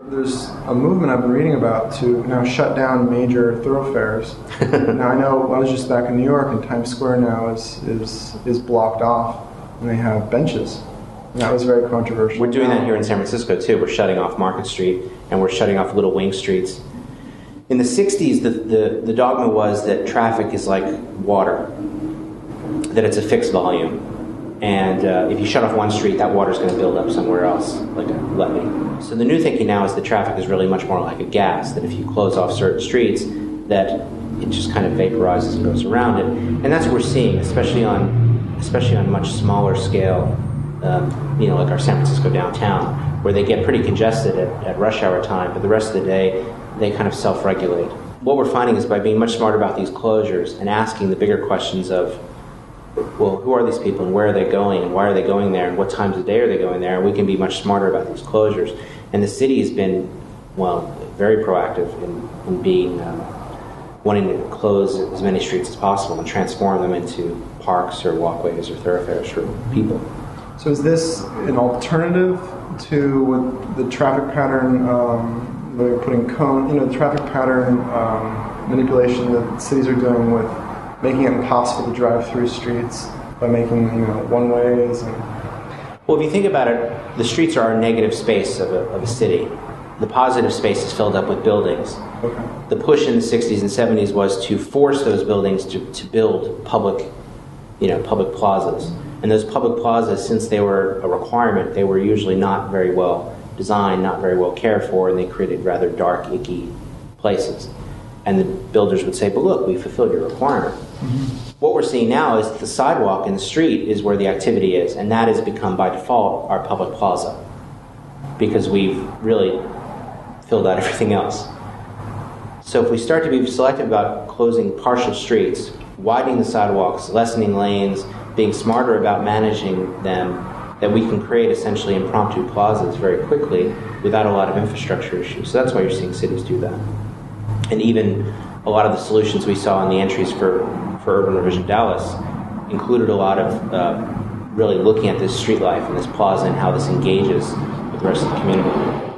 There's a movement I've been reading about to now shut down major thoroughfares. Now I know I was just back in New York, and Times Square now is blocked off, and they have benches. And that was very controversial. We're doing that here in San Francisco too. We're shutting off Market Street, and we're shutting off little wing streets. In the 60s, the dogma was that traffic is like water, that it's a fixed volume. And if you shut off one street, that water is going to build up somewhere else, like a levee. So the new thinking now is that traffic is really much more like a gas, that if you close off certain streets, that it just kind of vaporizes and goes around it. And that's what we're seeing, especially on much smaller scale, like our San Francisco downtown, where they get pretty congested at rush hour time, but the rest of the day, they kind of self-regulate. What we're finding is by being much smarter about these closures and asking the bigger questions of, well, who are these people and where are they going and why are they going there and what times of day are they going there, and we can be much smarter about these closures. And the city has been, very proactive in being, wanting to close as many streets as possible and transform them into parks or walkways or thoroughfares for people. So is this an alternative to the traffic pattern, where you're putting the traffic pattern manipulation that cities are doing with making it impossible to drive through streets by making one-ways? Well, if you think about it, the streets are a negative space of a city. The positive space is filled up with buildings. Okay. The push in the 60s and 70s was to force those buildings to build public plazas. And those public plazas, since they were a requirement, they were usually not very well designed, not very well cared for, and they created rather dark, icky places. And the builders would say, but look, we fulfilled your requirement. Mm-hmm. What we're seeing now is the sidewalk in the street is where the activity is, and that has become, by default, our public plaza, because we've really filled out everything else. So if we start to be selective about closing partial streets, widening the sidewalks, lessening lanes, being smarter about managing them, that we can create essentially impromptu plazas very quickly without a lot of infrastructure issues. So that's why you're seeing cities do that. And even a lot of the solutions we saw in the entries for Urban Revision Dallas included a lot of really looking at this street life and this plaza and how this engages with the rest of the community.